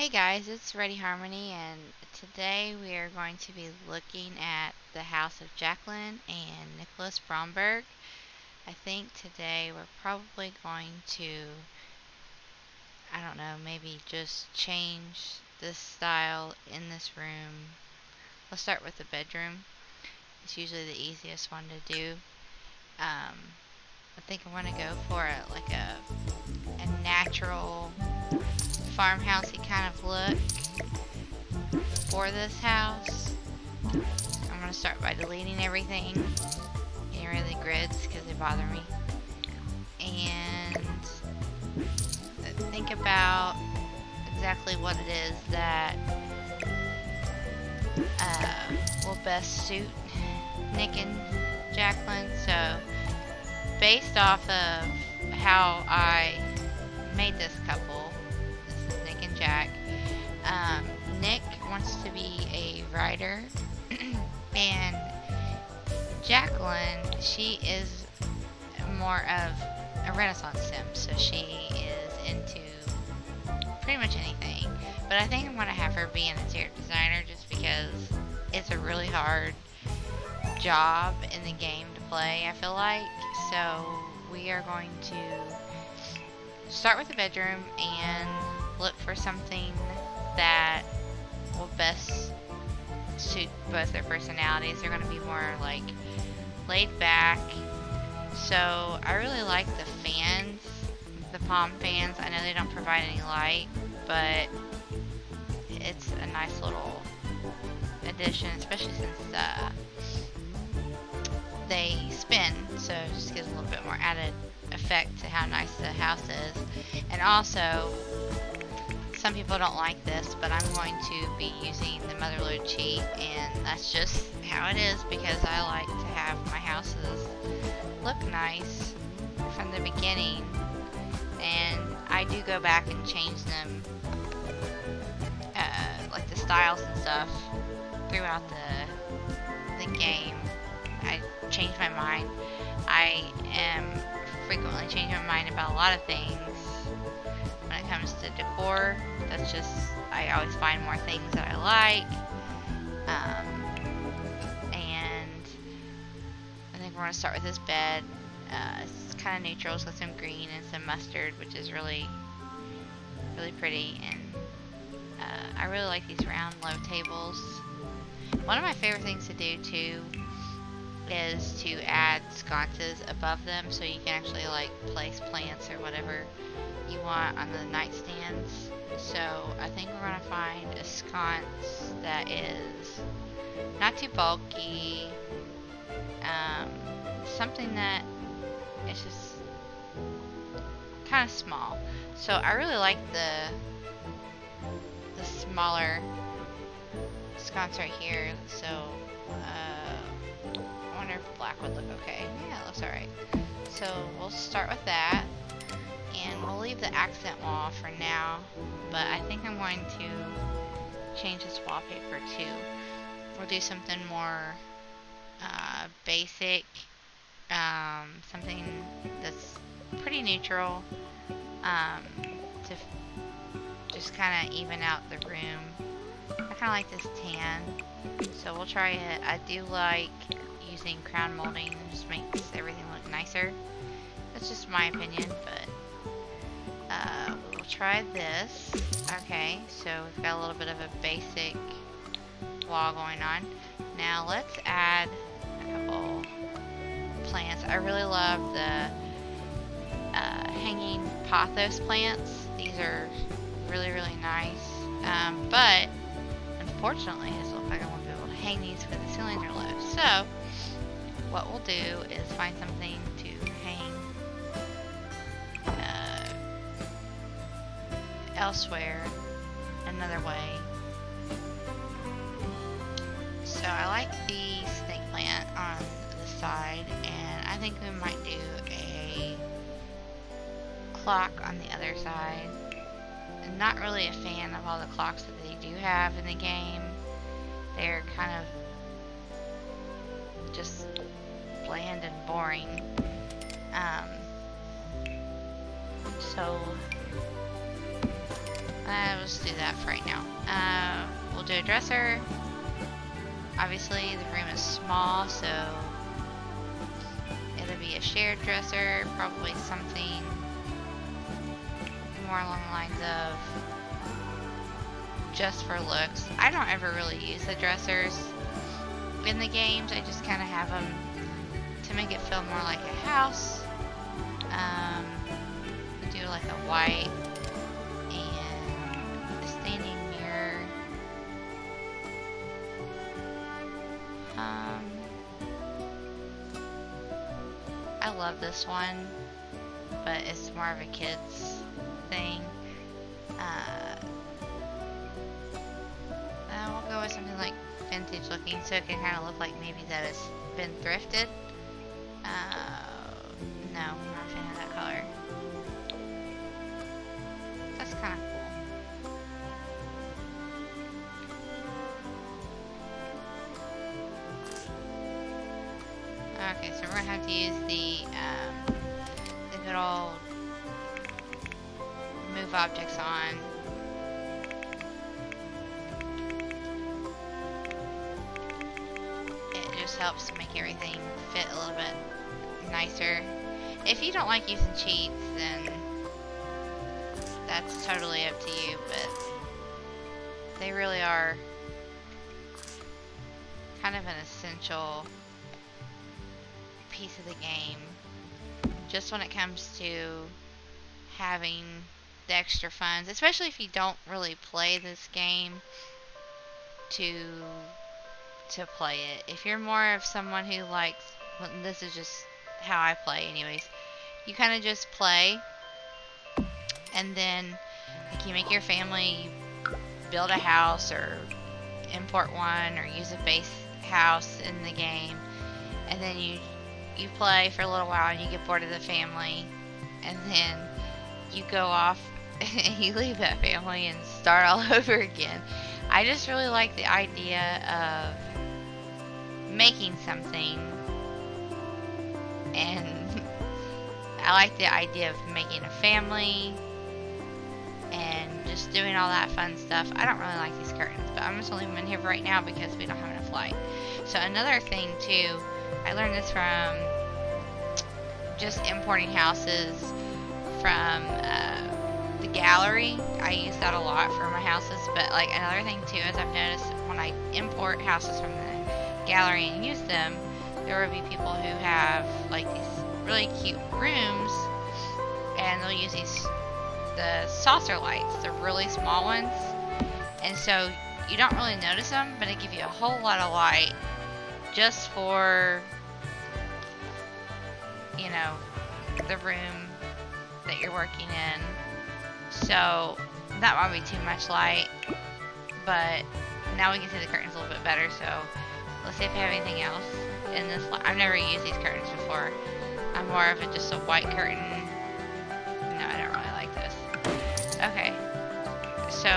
Hey guys, it's Ready Harmony, and today we are going to be looking at the house of Jacquelyn and Nicolas Bromberg. I think today we're probably going to, I don't know, maybe just change the style in this room. Let's start with the bedroom. It's usually the easiest one to do. I think I want to go for a natural farmhousey kind of look for this house. I'm going to start by deleting everything, getting rid of the grids because they bother me, and think about exactly what it is that will best suit Nick and Jacquelyn. So based off of how I made this couple, this is Nick and Jack. Nick wants to be a writer, and Jacquelyn, she is more of a Renaissance sim, so she is into pretty much anything. But I think I'm going to have her be an interior designer just because it's a really hard job in the game to play, I feel like. So we are going to start with the bedroom and look for something that will best suit both their personalities. They're going to be more like laid back. So I really like the fans, the palm fans. I know they don't provide any light, but it's a nice little addition, especially since they spin, so it just gives a little bit more added effect to how nice the house is. And also, some people don't like this, but I'm going to be using the motherlode cheat, and that's just how it is because I like to have my houses look nice from the beginning, and I do go back and change them, like the styles and stuff throughout the game. I change my mind. I am frequently changing my mind about a lot of things when it comes to decor. That's just, I always find more things that I like. And I think we're going to start with this bed. It's kind of neutral. It's got some green and some mustard, which is really pretty. And I really like these round low tables. One of my favorite things to do too is to add sconces above them, so you can actually like place plants or whatever you want on the nightstands. So I think we're going to find a sconce that is not too bulky, something that is just kind of small. So I really like the smaller sconce right here. So I wonder if black would look okay. Yeah, it looks alright. So we'll start with that, and we'll leave the accent wall for now, but I think I'm going to change this wallpaper too. We'll do something more basic, something that's pretty neutral, to just kind of even out the room. I kind of like this tan, so we'll try it. I do like using crown molding, it just makes everything look nicer. That's just my opinion, but we'll try this. Okay, so we've got a little bit of a basic wall going on. Now let's add a couple plants. I really love the hanging pothos plants. These are really nice, but unfortunately it doesn't look like I won't be able to hang these because the ceilings are low. So what we'll do is find something to hang elsewhere another way. So I like the snake plant on the side, and I think we might do a clock on the other side. I'm not really a fan of all the clocks that they do have in the game. They're kind of just bland and boring. So We'll just do that for right now. We'll do a dresser. Obviously, the room is small, so it'll be a shared dresser. Probably something more along the lines of just for looks. I don't ever really use the dressers in the games. I just kind of have them to make it feel more like a house. Do like a white and a standing mirror. I love this one, but it's more of a kid's thing. We'll go with something like vintage looking, so it can kind of look like maybe that it's been thrifted. No, I'm not a fan of that color. That's kind of cool. Okay, so we're gonna have to use the good old move objects on. It just helps to make everything fit a little bit nicer. If you don't like using cheats, then that's totally up to you, but they really are kind of an essential piece of the game, just when it comes to having the extra funds, especially if you don't really play this game to play it. If you're more of someone who likes, well, this is just how I play anyways, you kind of just play, and then like you make your family, build a house or import one or use a base house in the game, and then you play for a little while and you get bored of the family, and then you go off and you leave that family and start all over again. I just really like the idea of making something, and I like the idea of making a family and just doing all that fun stuff. I don't really like these curtains, but I'm just going to leave them in here for right now because we don't have enough light. So another thing too, I learned this from just importing houses from the gallery. I use that a lot for my houses, but like another thing too is I've noticed when I import houses from the gallery and use them, there will be people who have like these really cute rooms, and they'll use the saucer lights, the really small ones, and so you don't really notice them, but it gives you a whole lot of light just for, you know, the room that you're working in. So that might be too much light, but now we can see the curtains a little bit better. So let's see if we have anything else in this. I've never used these curtains before. I'm more of just a white curtain. No, I don't really like this. Okay, so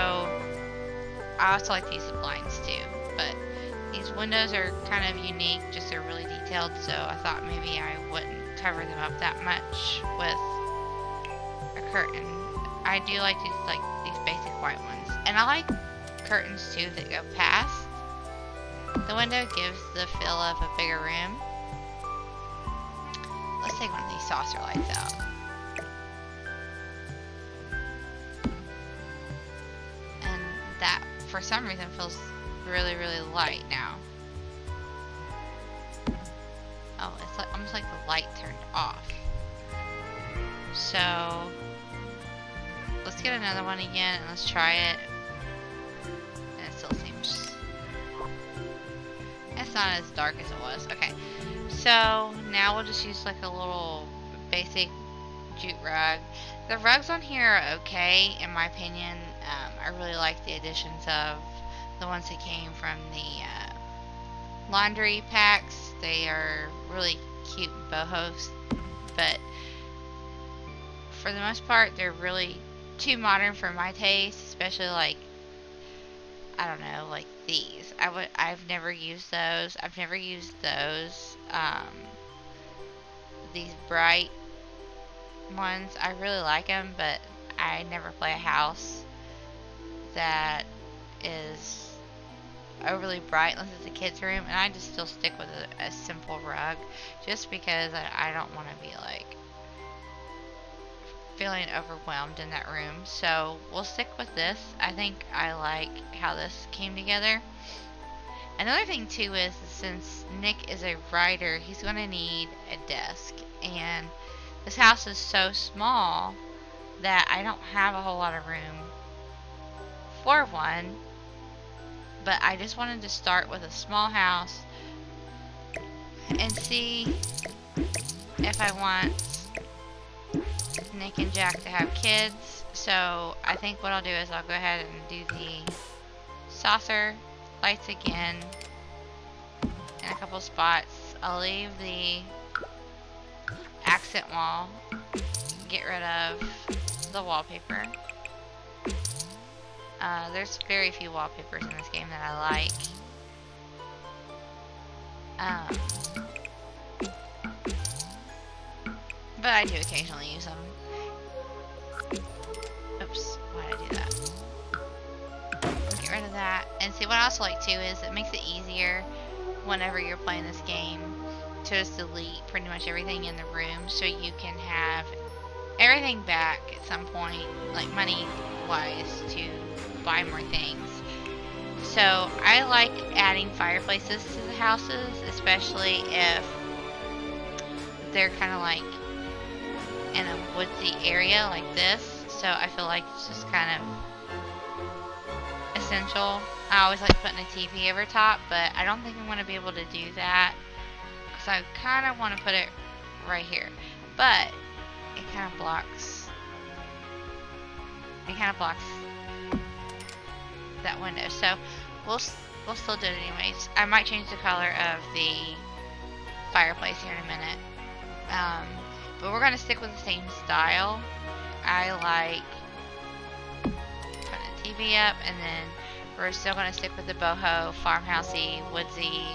I also like to use the blinds too, but these windows are kind of unique, just they're really detailed, so I thought maybe I wouldn't cover them up that much with a curtain. I do like these basic white ones, and I like curtains too that go past the window. Gives the feel of a bigger room. Let's take one of these saucer lights out. And that, for some reason, feels really, really light now. Oh, it's like almost like the light turned off. So let's get another one again and let's try it. And it still seems, it's not as dark as it was. Okay, so now we'll just use like a little basic jute rug. The rugs on here are okay in my opinion. I really like the additions of the ones that came from the laundry packs. They are really cute and boho, but for the most part they're really too modern for my taste, especially like, I don't know, like these. I've never used those. I've never used those. These bright ones, I really like them, but I never play a house that is overly bright unless it's a kid's room, and I just still stick with a simple rug just because I don't want to be like feeling overwhelmed in that room. So we'll stick with this. I think I like how this came together. Another thing too is since Nick is a writer, he's going to need a desk, and this house is so small that I don't have a whole lot of room for one, but I just wanted to start with a small house and see if I want Nick and Jack to have kids. So I think what I'll do is I'll go ahead and do the saucer lights again in a couple spots. I'll leave the accent wall, get rid of the wallpaper. There's very few wallpapers in this game that I like. But I do occasionally use them. Oops, why did I do that? Get rid of that. And see, what I also like too is it makes it easier whenever you're playing this game to just delete pretty much everything in the room, so you can have everything back at some point, like money wise, to buy more things. So I like adding fireplaces to the houses, especially if they're kind of like in a woodsy area like this. So I feel like it's just kind of essential. I always like putting a TV over top, but I don't think I'm going to be able to do that because I kind of want to put it right here. But it kind of blocks that window. So we'll still do it anyways. I might change the color of the fireplace here in a minute. But we're going to stick with the same style. I like putting a TV up, and then we're still going to stick with the boho, farmhousey, woodsy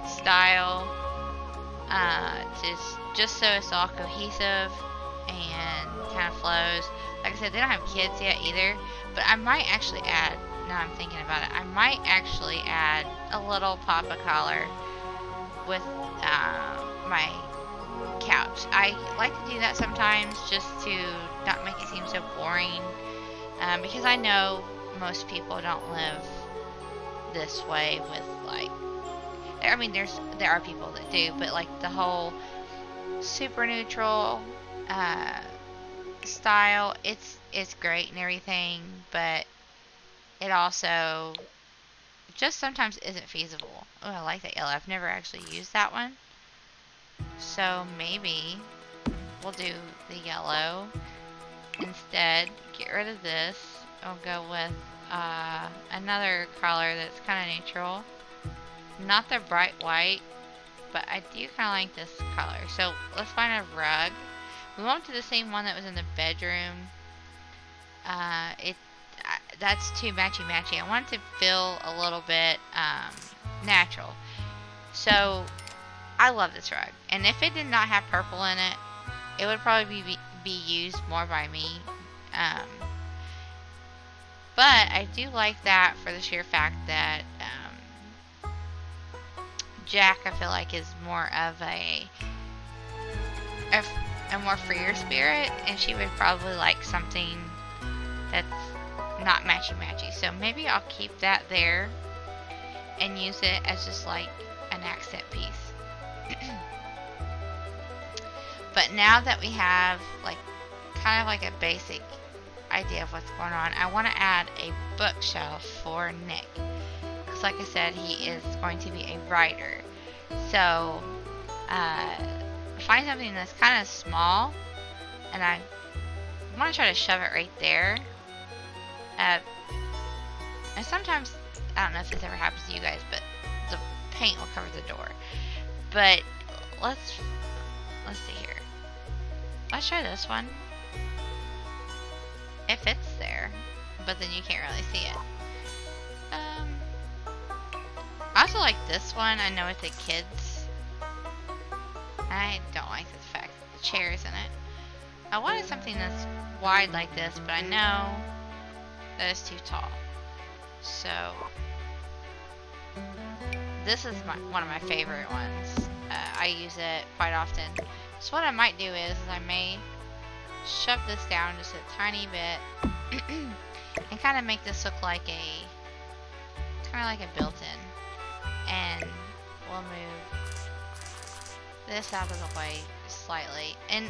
style. Just so it's all cohesive and kind of flows. Like I said, they don't have kids yet either, but I might actually add, now I'm thinking about it, I might actually add a little pop of color with my couch. I like to do that sometimes just to not make it seem so boring, because I know most people don't live this way with, like, I mean, there are people that do, but like the whole super neutral style, it's great and everything, but it also just sometimes isn't feasible. Oh, I like that yellow. I've never actually used that one, so maybe we'll do the yellow instead. Get rid of this. I'll go with another color that's kind of neutral, not the bright white, but I do kind of like this color. So let's find a rug. We won't do the same one that was in the bedroom. That's too matchy-matchy. I want it to feel a little bit natural. So I love this rug, and if it did not have purple in it, it would probably be used more by me. But I do like that for the sheer fact that Jack, I feel like, is more of a more freer spirit, and she would probably like something that's not matchy-matchy. So maybe I'll keep that there and use it as just like an accent piece. But now that we have like kind of like a basic idea of what's going on, I want to add a bookshelf for Nick, because like I said, he is going to be a writer. So find something that's kind of small, and I want to try to shove it right there. And sometimes, I don't know if this ever happens to you guys, but the paint will cover the door. But let's see here. Let's try this one. It fits there, but then you can't really see it. I also like this one. I know it's the kids. I don't like the fact that the chair is in it. I wanted something that's wide like this, but I know That is too tall. So this is one of my favorite ones. I use it quite often. So what I might do is I may shove this down just a tiny bit and kind of make this look like a built-in. And we'll move this out of the way slightly. And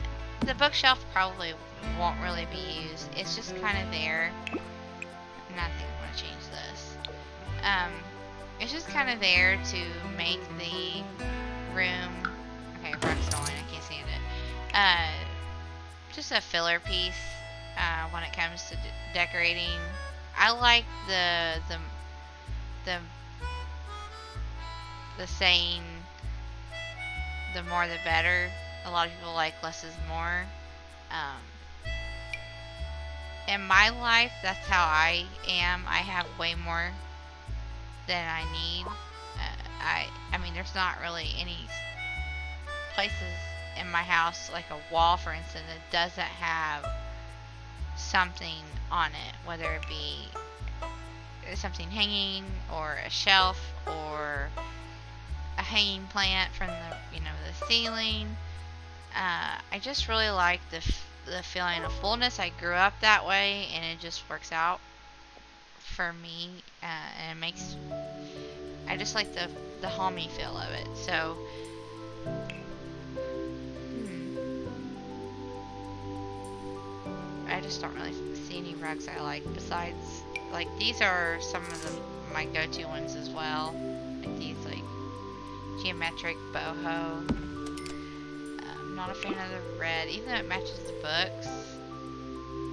the bookshelf probably won't really be used. It's just kind of there. And I think I'm going to change this. It's just kind of there to make the room... Okay, rug's going. I can't stand it. Just a filler piece when it comes to decorating. I like the saying, the more the better. A lot of people like less is more. In my life, that's how I am. I have way more than I need. I mean, there's not really any places in my house, like a wall, for instance, that doesn't have something on it, whether it be something hanging, or a shelf, or a hanging plant from the ceiling. I just really like the feeling of fullness. I grew up that way, and it just works out for me, and it makes... I just like the homey feel of it. So I just don't really see any rugs I like besides, like, these are some of my go-to ones as well. Like these, like, geometric boho. I'm not a fan of the red, even though it matches the books.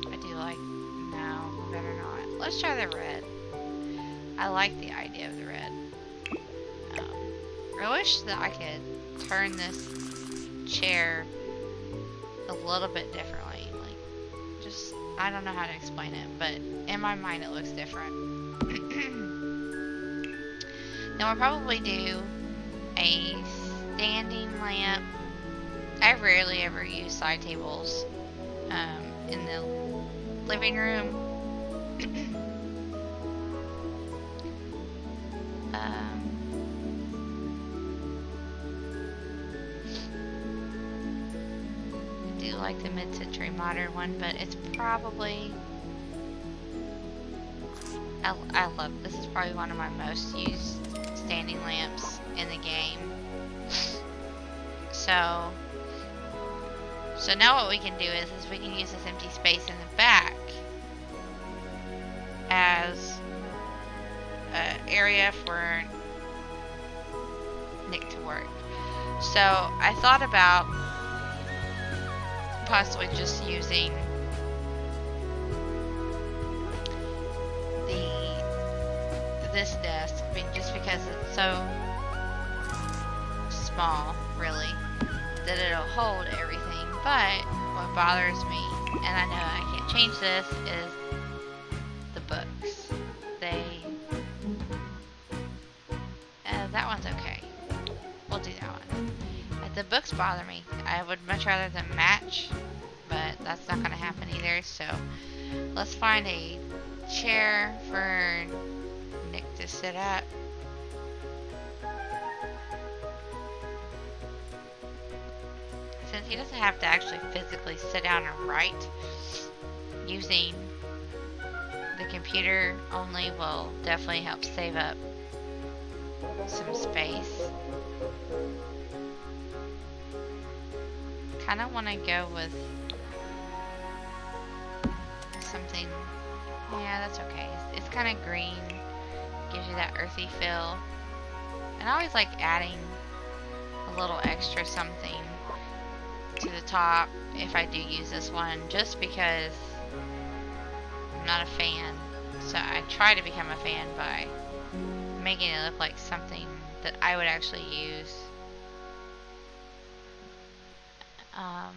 I do like... No, better not. Let's try the red. I like the idea of the red. I wish that I could turn this chair a little bit differently. Like, just, I don't know how to explain it, but in my mind it looks different. Then we'll probably do a standing lamp. I rarely ever use side tables in the living room. I do like the mid-century modern one, but it's probably... I love... This is probably one of my most used standing lamps in the game. So now what we can do is we can use this empty space in the back as an area for Nick to work. So I thought about possibly just using this desk, just because it's so small, really, that it'll hold everything. But what bothers me, and I know I can't change this, is the books. That one's okay. We'll do that one. But the books bother me. I would much rather them match, but that's not going to happen either. So let's find a chair for Nick to sit at. Since he doesn't have to actually physically sit down and write, using the computer only will definitely help save up some space. Kind of want to go with something... Yeah, that's okay. It's kind of green. Gives you that earthy feel. And I always like adding a little extra something to the top if I do use this one, just because I'm not a fan. So I try to become a fan by making it look like something that I would actually use. I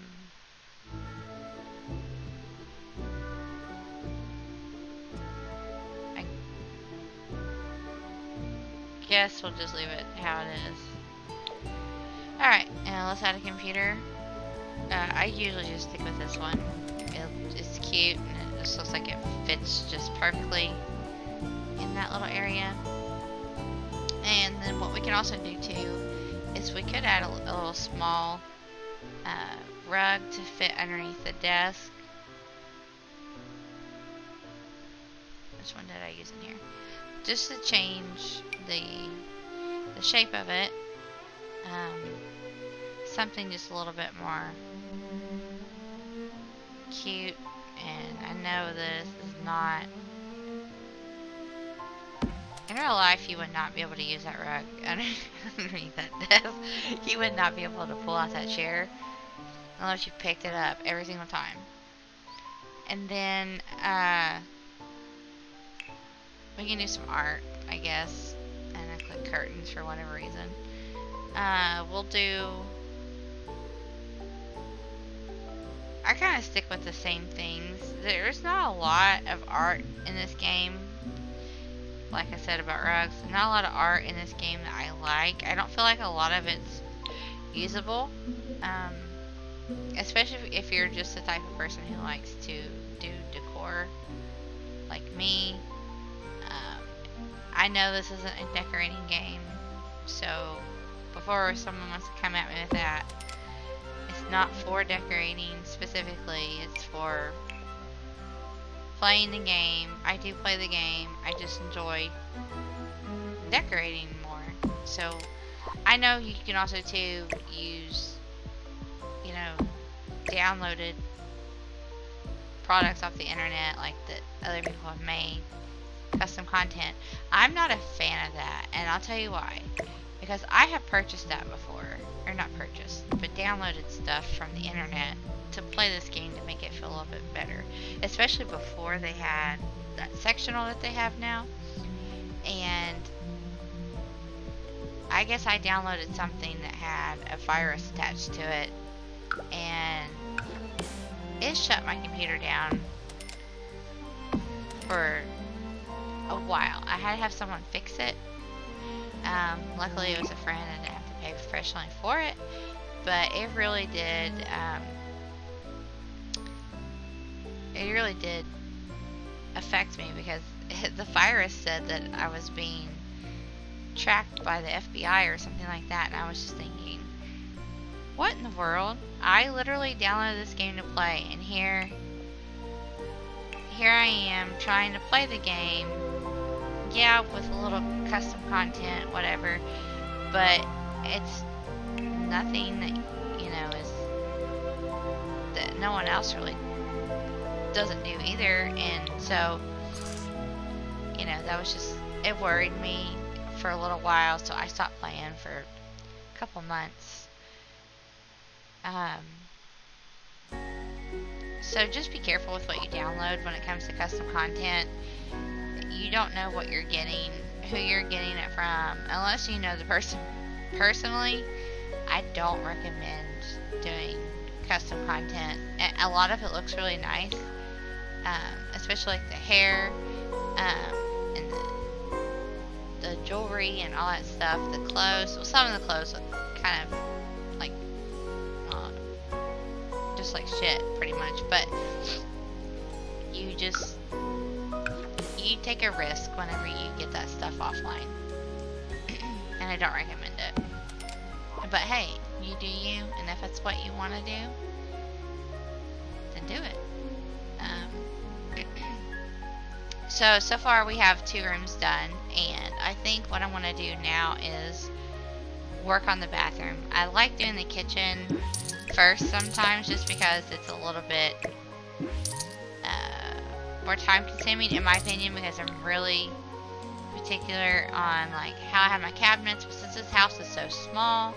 guess we'll just leave it how it is. Alright, and let's add a computer. I usually just stick with this one. It's cute, and it just looks like it fits just perfectly in that little area. And then what we can also do too is we could add a little small rug to fit underneath the desk. Which one did I use in here? Just to change the shape of it. Something just a little bit more cute. And I know this is not... In real life, you would not be able to use that rug underneath that desk. You would not be able to pull out that chair unless you picked it up every single time. And then we can do some art, I guess, and I click curtains for whatever reason. We'll do... I kind of stick with the same things. There's not a lot of art in this game. Like I said about rugs, not a lot of art in this game that I like. I don't feel like a lot of it's usable. Especially if you're just the type of person who likes to do decor, like me. I know this isn't a decorating game, so before someone wants to come at me with that, it's not for decorating specifically, it's for playing the game. I do play the game, I just enjoy decorating more. So I know you can also too use, you know, downloaded products off the internet like that other people have made, custom content. I'm not a fan of that, and I'll tell you why. Because I have purchased that before, or not purchased, but downloaded stuff from the internet to play this game to make it feel a little bit better. Especially before they had that sectional that they have now. And I guess I downloaded something that had a virus attached to it, and it shut my computer down for a while. I had to have someone fix it. Luckily it was a friend and I didn't have to pay professionally for it, but it really did affect me, because the virus said that I was being tracked by the FBI or something like that, and I was just thinking, what in the world? I literally downloaded this game to play, and here I am trying to play the game, yeah, with a little custom content, whatever, but it's nothing that, you know, is that no one else really doesn't do either. And so, you know, that was just, it worried me for a little while, so I stopped playing for a couple months. So just be careful with what you download when it comes to custom content. You don't know what you're getting, who you're getting it from, unless you know the person personally. I don't recommend doing custom content. A lot of it looks really nice, especially like the hair, and the jewelry and all that stuff, the clothes. Well, some of the clothes look kind of like just like shit, pretty much, but you take a risk whenever you get that stuff offline, and I don't recommend it. But hey, you do you, and if it's what you want to do, then do it. So far we have 2 rooms done, and I think what I want to do now is work on the bathroom. I like doing the kitchen first sometimes, just because it's a little bit more time consuming, in my opinion, because I'm really particular on like how I have my cabinets. But since this house is so small,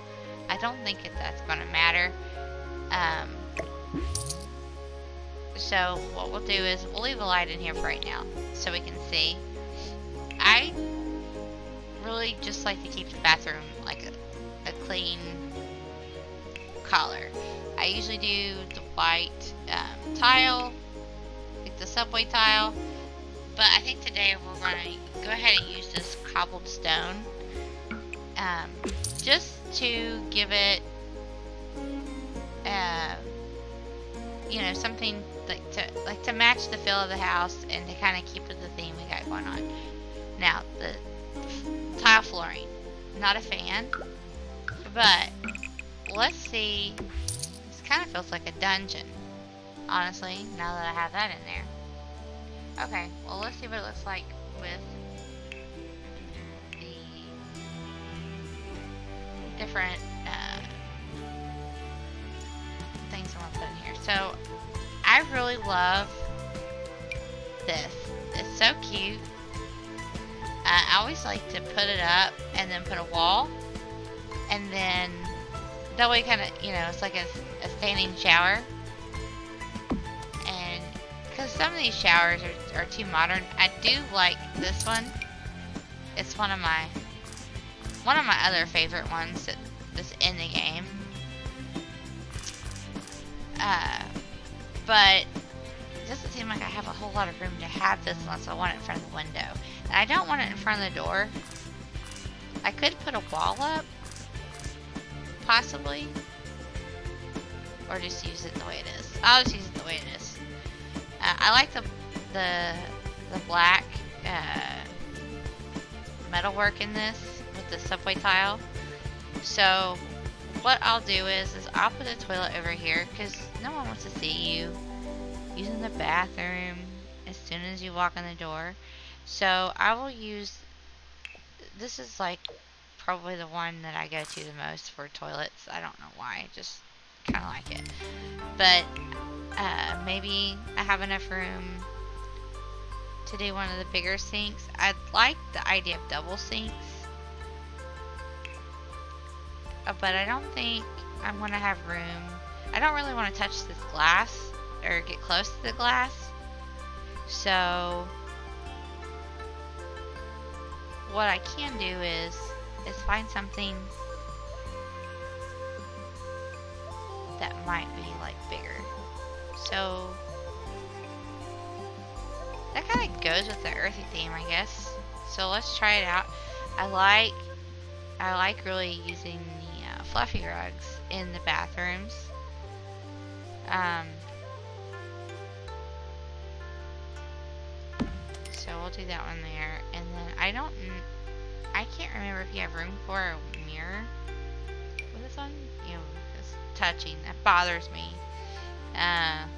I don't think that's going to matter. So what we'll do is we'll leave a light in here for right now so we can see. I really just like to keep the bathroom like a clean color. I usually do the white tile, like the subway tile, but I think today we're going to go ahead and use this cobbled stone, just to give it you know, something like to match the feel of the house and to kind of keep with the theme we got going on. Now, the tile flooring, not a fan, but let's see. This kind of feels like a dungeon, honestly, now that I have that in there. Okay, well, let's see what it looks like with the different things I want to put in here. So, I really love this. It's so cute. I always like to put it up and then put a wall, and then that way kind of, you know, it's like a standing shower. And because some of these showers are too modern, I do like this one. It's one of my other favorite ones that's in the game. But it doesn't seem like I have a whole lot of room to have this unless I want it in front of the window. And I don't want it in front of the door. I could put a wall up, possibly, or just use it the way it is. I'll just use it the way it is. I like the black metalwork in this with the subway tile. So what I'll do is I'll put a toilet over here because no one wants to see you using the bathroom as soon as you walk in the door. So I will use, this is like probably the one that I go to the most for toilets. I don't know why, just kind of like it. But maybe I have enough room to do one of the bigger sinks. I like the idea of double sinks, but I don't think I'm going to have room. I don't really want to touch this glass or get close to the glass. So what I can do is find something that might be like bigger. So that kind of goes with the earthy theme, I guess. So let's try it out. I like really using the fluffy rugs in the bathrooms. So we'll do that one there, and then I can't remember if you have room for a mirror with this one. You know, it's touching, that bothers me. And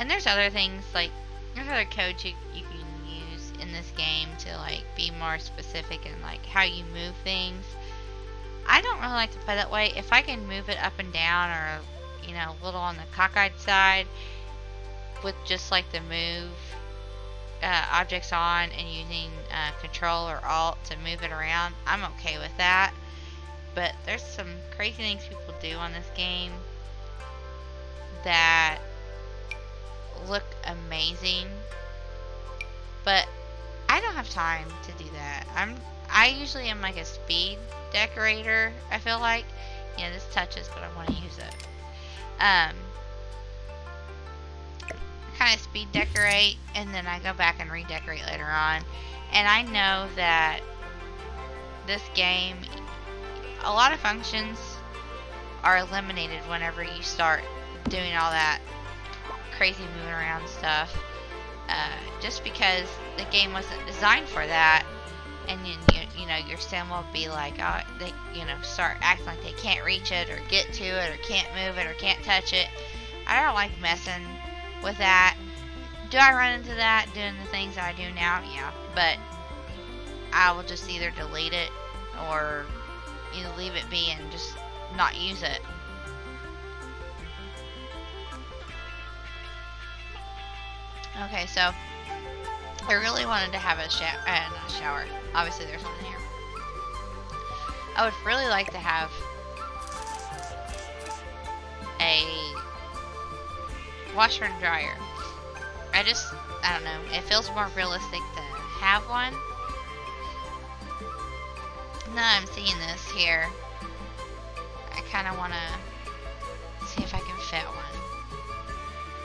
there's other things, like there's other codes you can use in this game to like be more specific in like how you move things. I don't really like to play that way. If I can move it up and down, or you know, a little on the cockeyed side with just like the move objects on and using control or alt to move it around, I'm okay with that. But there's some crazy things people do on this game that look amazing, but I don't have time to do that. I usually am like a speed decorator. I feel like, yeah, this touches, but I want to use it. Kind of speed decorate, and then I go back and redecorate later on. And I know that this game, a lot of functions are eliminated whenever you start doing all that crazy moving around stuff, just because the game wasn't designed for that. And you know, your sim will be like, oh, they, you know, start acting like they can't reach it or get to it or can't move it or can't touch it. I don't like messing with that. Do I run into that doing the things I do now? Yeah, but I will just either delete it or either leave it be and just not use it. Okay, so I really wanted to have a not a shower. Obviously, there's one in here. I would really like to have a washer and dryer. I don't know. It feels more realistic to have one. Now I'm seeing this here, I kind of want to see if I can fit one.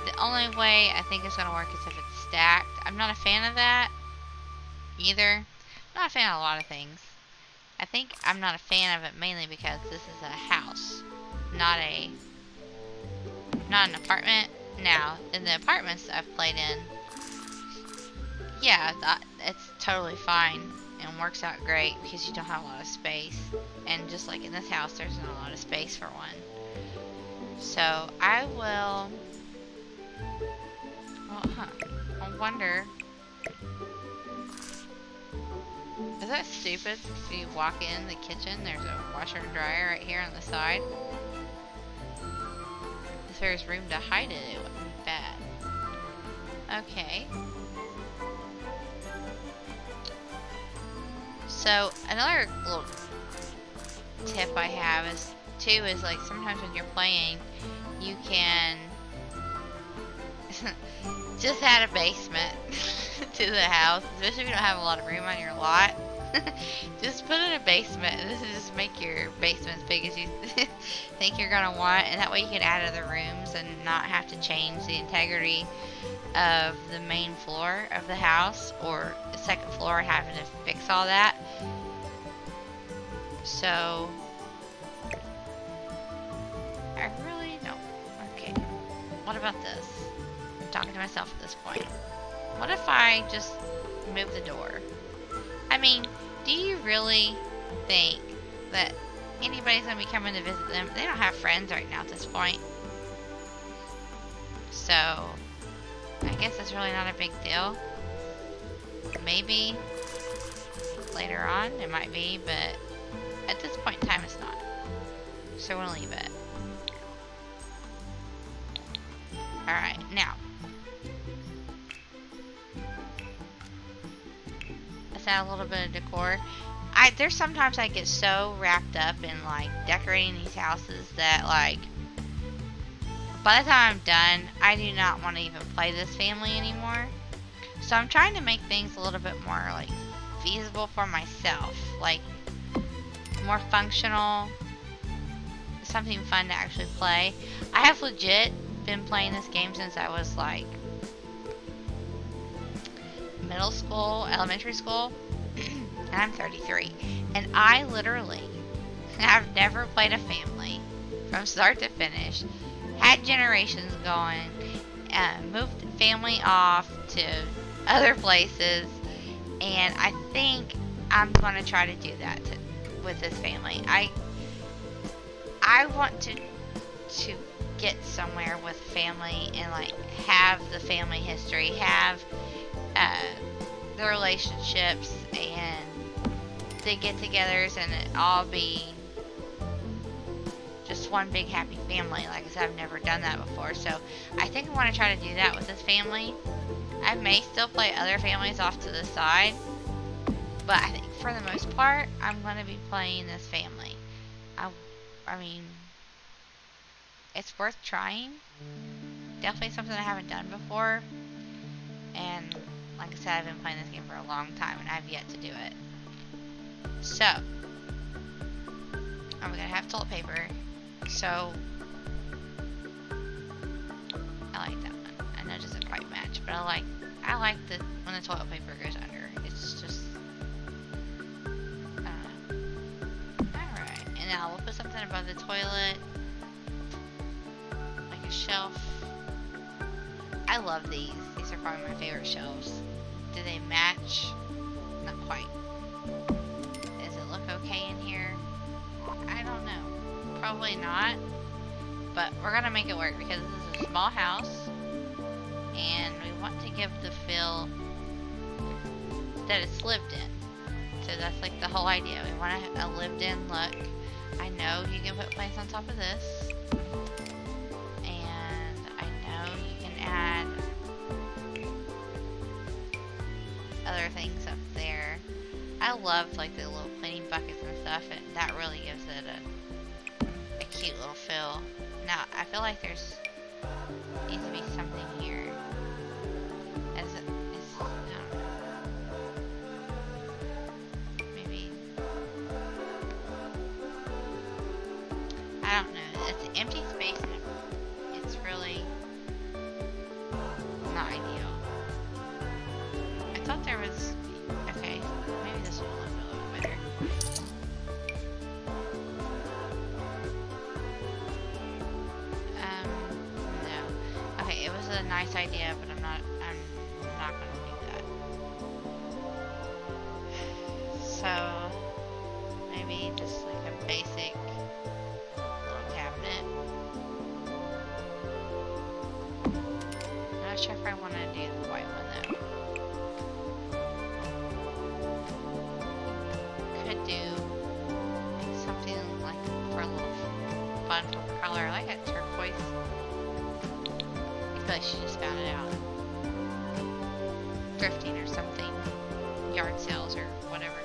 The only way I think it's going to work is if it's stacked. I'm not a fan of that either. I'm not a fan of a lot of things. I think I'm not a fan of it mainly because this is a house, not a Not an apartment. Now, in the apartments I've played in, yeah, it's totally fine and works out great because you don't have a lot of space. And just like in this house, there's not a lot of space for one. So I will. Well, I wonder. Is that stupid? If you walk in the kitchen, there's a washer and dryer right here on the side. If there's room to hide it, it wouldn't be bad. Okay. So another little tip I have is like sometimes when you're playing, you can just add a basement to the house, especially if you don't have a lot of room on your lot. Just put in a basement. This is just make your basement as big as you think you're gonna want, and that way you can add other rooms and not have to change the integrity of the main floor of the house or the second floor and having to fix all that. So I really don't. Okay, what about this? I'm talking to myself at this point. What if I just move the door? I mean, do you really think that anybody's going to be coming to visit them? They don't have friends right now at this point. So, I guess it's really not a big deal. Maybe later on it might be, but at this point in time it's not. So we'll leave it. Alright, now. Add a little bit of decor. There's sometimes I get so wrapped up in like decorating these houses that like by the time I'm done, I do not want to even play this family anymore. So I'm trying to make things a little bit more like feasible for myself, like more functional, something fun to actually play. I have legit been playing this game since I was like middle school, elementary school, and I'm 33, and I literally have never played a family from start to finish, had generations going, moved the family off to other places, and I think I'm going to try to do that with this family. I want to get somewhere with family and like have the family history, have the relationships and the get-togethers, and it all be just one big happy family. Like I said, I've never done that before, so I think I want to try to do that with this family. I may still play other families off to the side, but I think for the most part, I'm going to be playing this family. I mean, it's worth trying. Definitely something I haven't done before, and like I said, I've been playing this game for a long time, and I've yet to do it. So, I'm gonna have toilet paper. So, I like that one. I know it doesn't quite match, but I like the when the toilet paper goes under. It's just, alright. And now we'll put something above the toilet, like a shelf. I love these. These are probably my favorite shelves. Do they match? Not quite. Does it look okay in here? I don't know. Probably not. But we're going to make it work because this is a small house. And we want to give the feel that it's lived in. So that's like the whole idea. We want a lived in look. I know you can put plants on top of this. And I know you can add other things up there. I love like the little cleaning buckets and stuff, and that really gives it a cute little feel. Now I feel like there's needs to be something here. Maybe I don't know. It's an empty space, and it's really not ideal. I thought there was... Okay, maybe this will look a little better. nice idea, but I'm not gonna do that. So maybe just like a basic little cabinet. I'm not sure if I want to do the white one though. Could do something like for a little fun color. I like that turquoise. I feel like she just found it out. Thrifting or something. Yard sales or whatever.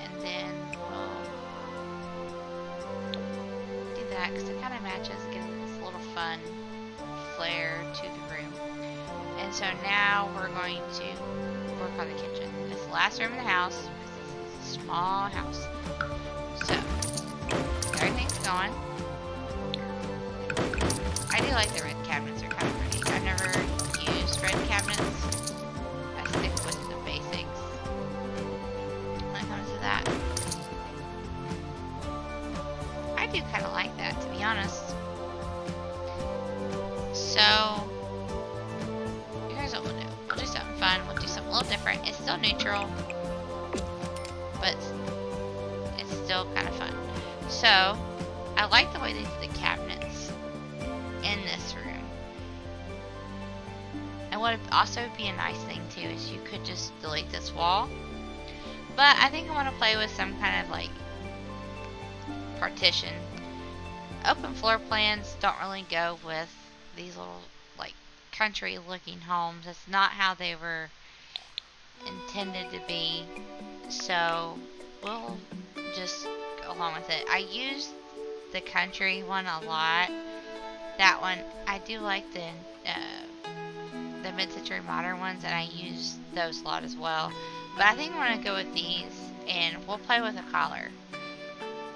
And then we'll do that because it kind of matches, gives this little fun flair to the room. And so now we're going to work on the kitchen. It's the last room in the house. This is a small house. So, everything's going. I do like the red cabinets, they're kind of pretty. I've never used red cabinets. I stick with the basics when it comes to that. I do kind of like that, to be honest. So, here's what we'll do. We'll do something fun, we'll do something a little different. It's still neutral, but it's still kind of fun. So, I like the way they did the cabinets in this room. And what would also be a nice thing too is you could just delete this wall. But I think I want to play with some kind of like partition. Open floor plans don't really go with these little like country looking homes. It's not how they were intended to be. So we'll just go along with it. I use the country one a lot. That one, I do like the mid-century modern ones, and I use those a lot as well. But I think I'm going to go with these, and we'll play with a collar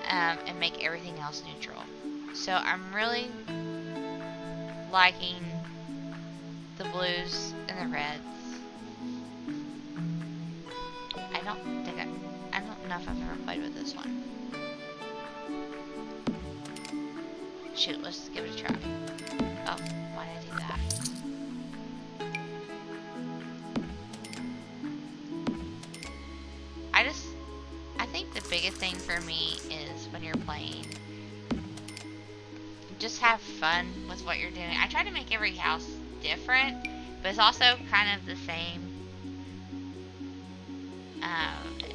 and make everything else neutral. So I'm really liking the blues and the reds. I don't know if I've ever played with this one. Shoot, let's give it a try. Oh, why did I do that? I think the biggest thing for me is when you're playing, just have fun with what you're doing. I try to make every house different, but it's also kind of the same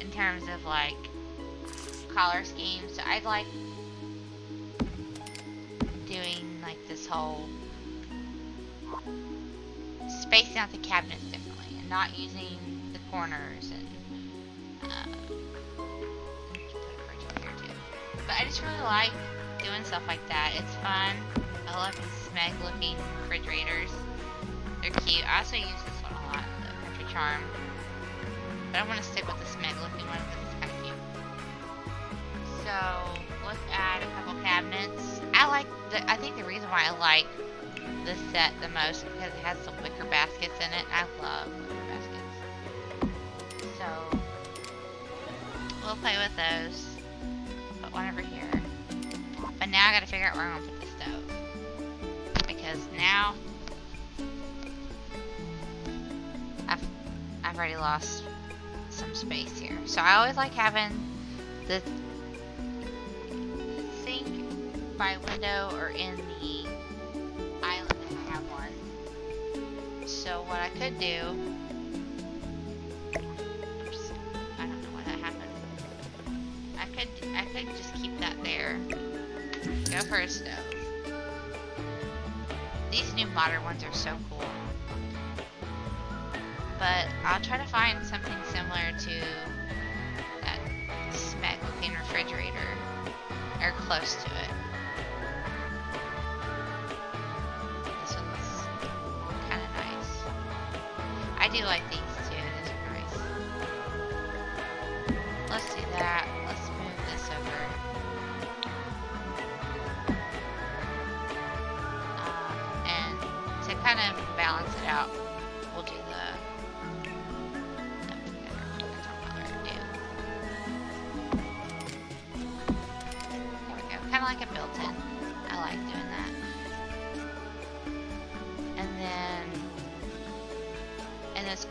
in terms of like color schemes. So I like doing like this whole spacing out the cabinets differently and not using the corners and put a fridge over here too. But I just really like doing stuff like that. It's fun. I love these smeg looking refrigerators. They're cute. I also use this one a lot, the Country Charm. But I want to stick with the smeg looking one because it's kind of cute. So let's add a couple cabinets. I think the reason why I like this set the most is because it has some wicker baskets in it. I love wicker baskets. So we'll play with those. Put one over here. But now I gotta figure out where I'm gonna put the stove. Because now I've already lost some space here. So I always like having the sink by a window or in the island if I have one. So what I could do, oops, I don't know why that happened. I could just keep that there. Go for a stove. These new modern ones are so cool. But I'll try to find something similar to that smeg looking refrigerator, or close to it. This one's kind of nice. I do like these too, these are nice. Let's do that. Let's move this over. And to kind of balance it out, we'll do the kind of like a built-in. I like doing that. And then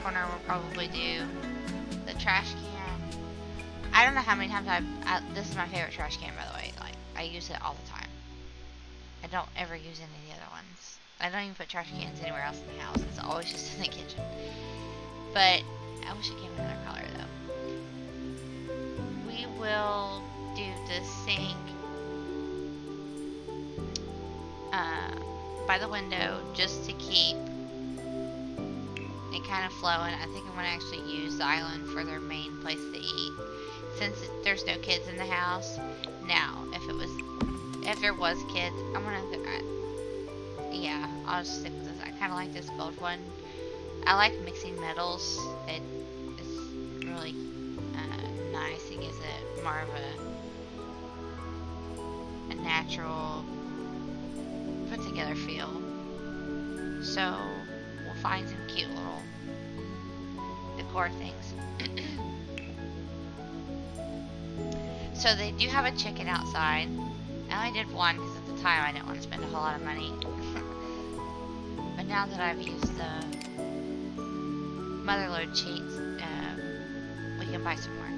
corner we'll probably do the trash can. I don't know how many times this is my favorite trash can, by the way. Like, I use it all the time. I don't ever use any of the other ones. I don't even put trash cans anywhere else in the house. It's always just in the kitchen. But I wish it came in another color, though. We will do the sink by the window just to keep it kind of flowing. I think I'm going to actually use the island for their main place to eat, since there's no kids in the house. Now, if there was kids, I'm gonna yeah, I'll just stick with this. I kind of like this gold one. I like mixing metals. It is really nice. It gives it more of a natural, put together feel. So we'll find some cute little decor things. So they do have a chicken outside. I only did one because at the time I didn't want to spend a whole lot of money. But now that I've used the motherload cheats, we can buy some more.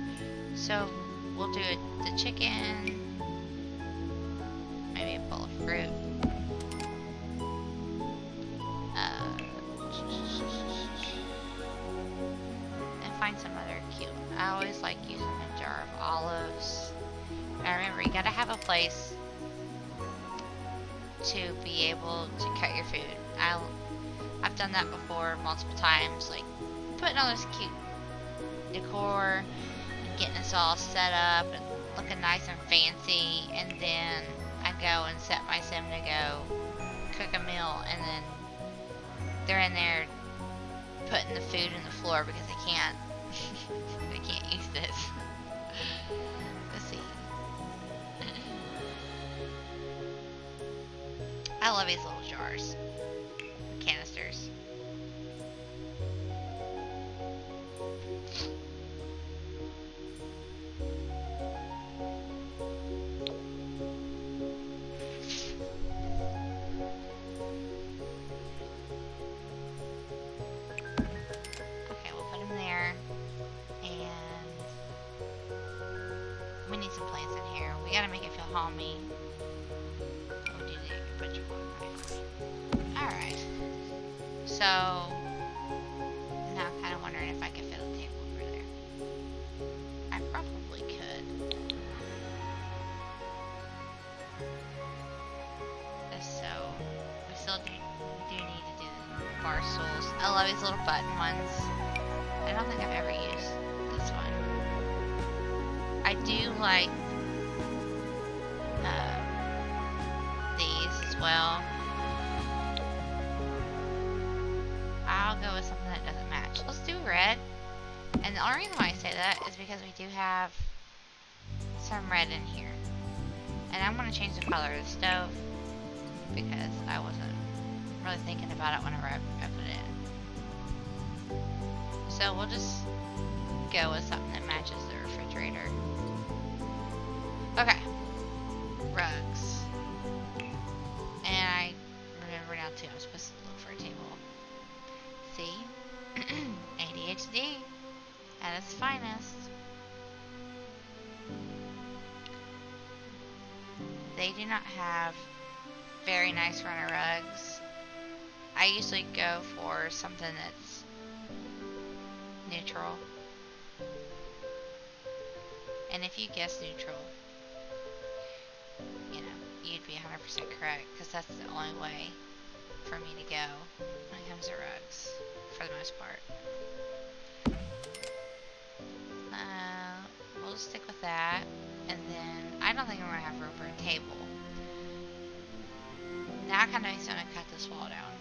So we'll do the chicken, maybe a bowl of fruit. And find some other cute. I always like using a jar of olives. I remember you gotta have a place to be able to cut your food. I've done that before multiple times, like putting all this cute decor and getting us all set up and looking nice and fancy, and then I go and set my sim to go cook a meal, and then they're in there putting the food in the floor because they can't they can't use this. Let's see. I love these little jars, canisters. Okay, we'll put them there, and we need some plants in here. We gotta make it feel homey. Alright, so now I'm kind of wondering if I could fit a table over there. I probably could. So we still do need to do the bar stools. I love these little button ones. I don't think I've ever used this one. I do like these as well. I'll go with something that doesn't match. Let's do red. And the only reason why I say that is because we do have some red in here. And I'm going to change the color of the stove because I wasn't really thinking about it whenever I put it in. So we'll just go with something that matches the refrigerator. Okay. Rugs. And I remember now too, I'm supposed to look for a table. See? ADHD at its finest. They do not have very nice runner rugs. I usually go for something that's neutral. And if you guess neutral, you know, you'd be 100% correct, because that's the only way for me to go when it comes to rugs, for the most part. We'll just stick with that, and then I don't think I'm going to have room for a table. Now I kind of want to cut this wall down.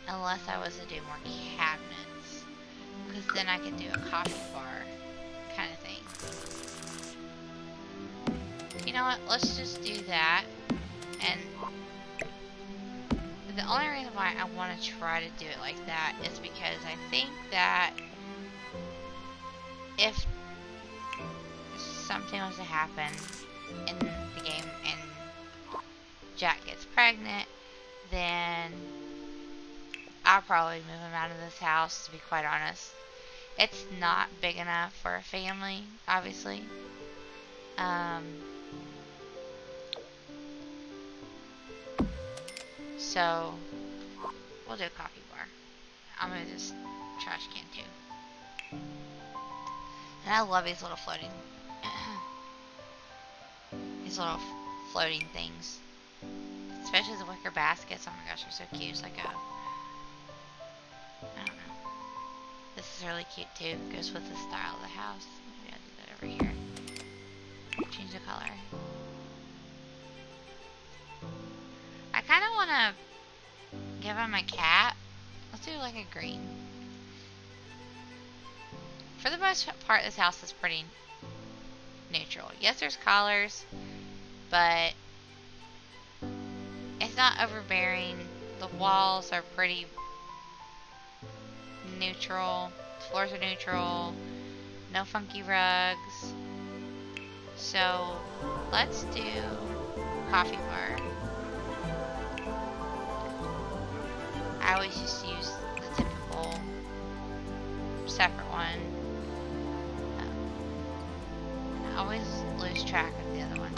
Unless I was to do more cabinets, because then I could do a coffee bar kind of thing. You know what, let's just do that. And the only reason why I want to try to do it like that is because I think that if something was to happen in the game and Jack gets pregnant, then I'll probably move him out of this house, to be quite honest. It's not big enough for a family, obviously. So we'll do a coffee bar. I'll move this trash can too. And I love these little floating things. Especially the wicker baskets. Oh my gosh, they're so cute. It's like a, I don't know. This is really cute too. Goes with the style of the house. Maybe I'll do that over here. Change the color. I kind of want to give him a cat. Let's do like a green. For the most part, this house is pretty neutral. Yes, there's collars, but it's not overbearing. The walls are pretty neutral. The floors are neutral. No funky rugs. So let's do coffee bar. I always just use the typical separate one. I always lose track of the other one.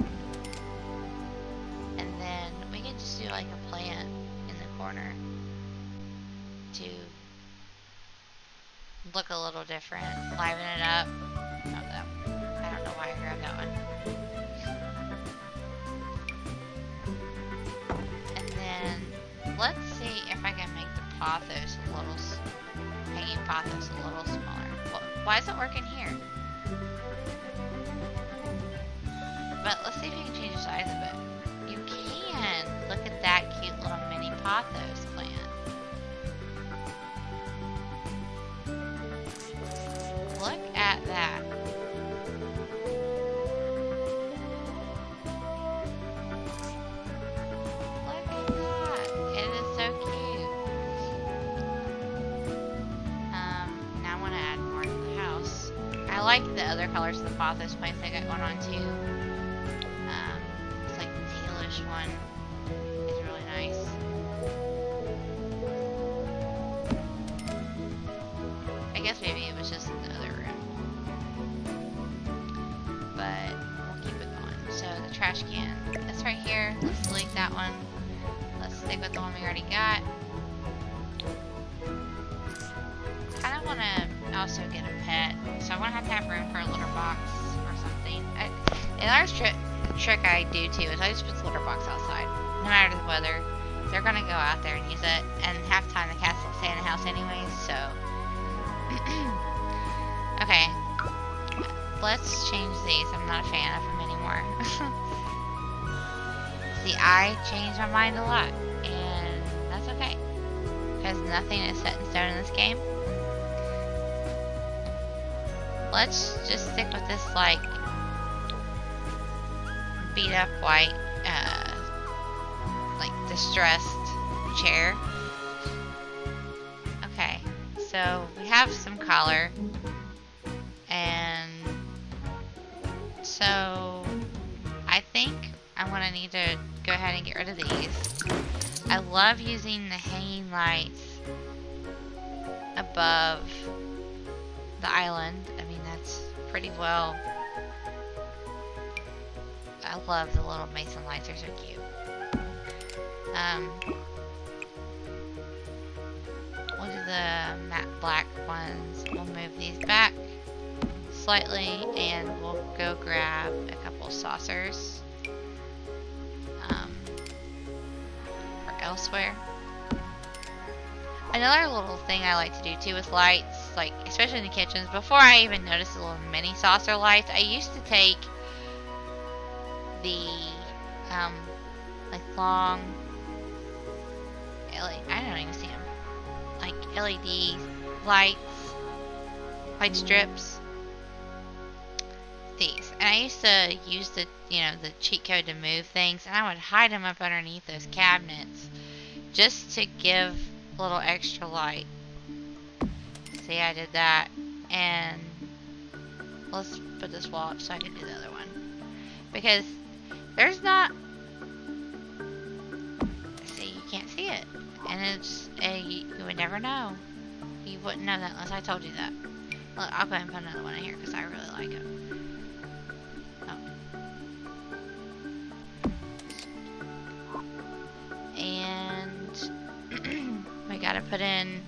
And then we can just do like a plant in the corner to look a little different, liven it up. I don't know why I grabbed that one. And then let's see if I can make the pothos a little, hanging pothos a little smaller. Well, why is it working here? But let's see if you can change the size of it. You can! Look at that cute little mini pothos plant. Look at that. Look at that. It is so cute. Now I want to add more to the house. I like the other colors of the pothos plants they got going on too. It's like the tealish one is really nice. I guess maybe it was just in the other room. But we'll keep it going. So the trash can, that's right here. Let's delete that one. Let's stick with the one we already got. Kind of want to also get a pet. So I'm going to have room for a litter box or something. Another trick I do too is I just put the litter box outside. No matter the weather, they're going to go out there and use it. And half the time the cats will stay in the house anyways, so... Okay, let's change these. I'm not a fan of them anymore. See, I change my mind a lot, and that's okay, because nothing is set in stone in this game. Let's just stick with this, like, beat up white, like, distressed chair. Okay, so we have some color. And so I think I'm going to need to go ahead and get rid of these. I love using the hanging lights above the island. I mean, that's pretty well. I love the little mason lights, they're so cute. We'll do the matte black ones. We'll move these back slightly, and we'll go grab a couple saucers for elsewhere. Another little thing I like to do too with lights, like especially in the kitchens, before I even noticed the little mini saucer lights, I used to take the like long I don't even see them, like LED lights, light strips. These, and I used to use the the cheat code to move things, and I would hide them up underneath those cabinets just to give a little extra light. See, I did that, and let's put this wall up so I can do the other one, because there's not and you would never know. You wouldn't know that unless I told you that. Look, I'll go ahead and put another one in here because I really like it. Oh. And we gotta put in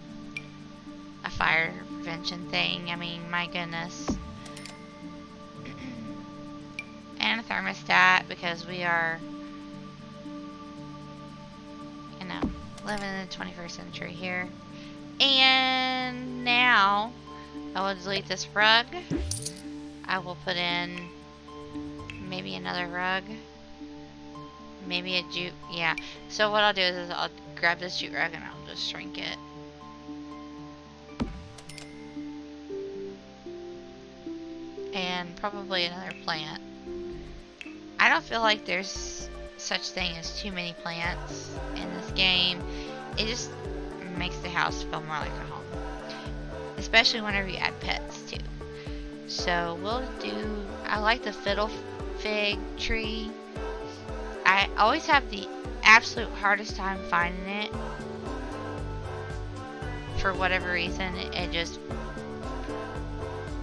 a fire prevention thing. I mean, my goodness. And a thermostat because we are, you know, living in the 21st century here. And now I will delete this rug. I will put in maybe another rug. Maybe a jute. Yeah. So what I'll do is I'll grab this jute rug and I'll just shrink it. And probably another plant. I don't feel like there's such thing as too many plants in this game. It just makes the house feel more like a home. Especially whenever you add pets too. So we'll do, I like the fiddle fig tree. I always have the absolute hardest time finding it. For whatever reason, it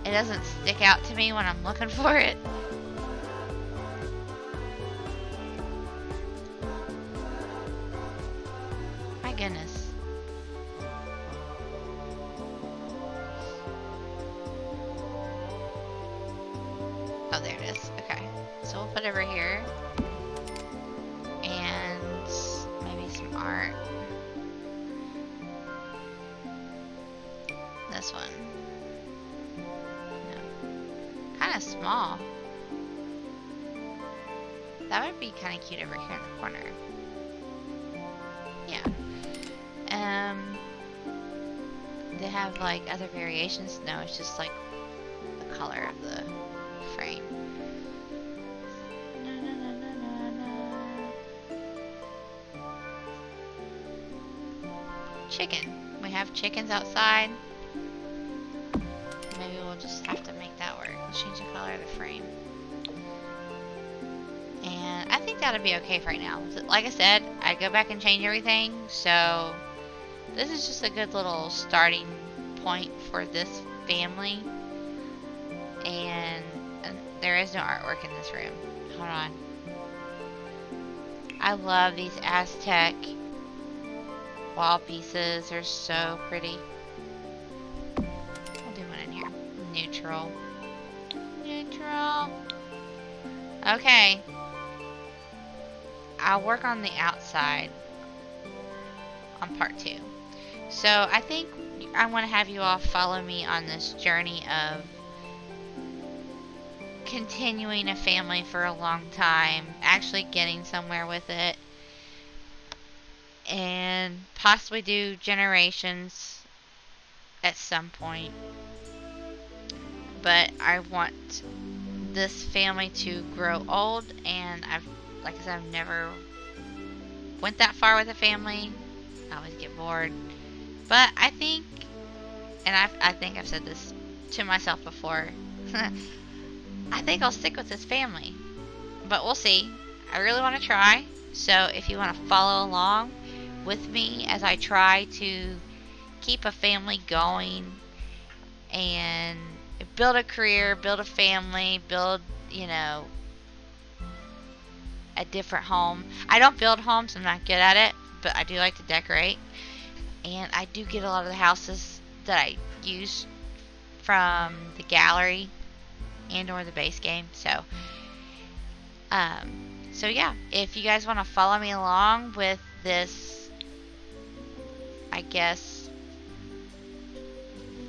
doesn't stick out to me when I'm looking for it. My goodness. Oh, there it is. Okay. So we'll put it over here. And maybe some art. This one. No. Kind of small. That would be kind of cute over here in the corner. Yeah. They have like other variations. No, it's just like the color of the frame. Chicken. We have chickens outside. Maybe we'll just have to make that work. Let's change the color of the frame. And I think that'll be okay for right now. Like I said, I go back and change everything. So this is just a good little starting point for this family. And there is no artwork in this room. Hold on. I love these Aztec wall pieces. They're so pretty. I'll do one in here. Neutral. Neutral. Okay. I'll work on the outside on part 2. So I think I want to have you all follow me on this journey of continuing a family for a long time, actually getting somewhere with it, and possibly do generations at some point. But I want this family to grow old, and like I said, I've never went that far with a family. I always get bored. But I think, and I think I've said this to myself before, I think I'll stick with this family. But we'll see. I really want to try. So if you want to follow along with me as I try to keep a family going and build a career, build a family, build, you know, a different home. I don't build homes, I'm not good at it, but I do like to decorate. And I do get a lot of the houses that I use from the gallery and or the base game. So yeah, if you guys want to follow me along with this, I guess,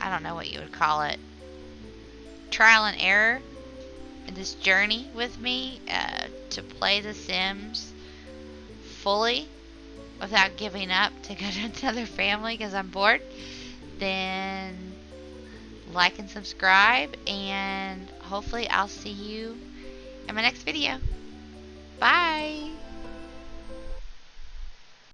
I don't know what you would call it, trial and error, this journey with me to play The Sims fully without giving up to go to another family because I'm bored, then like and subscribe, and hopefully I'll see you in my next video. Bye!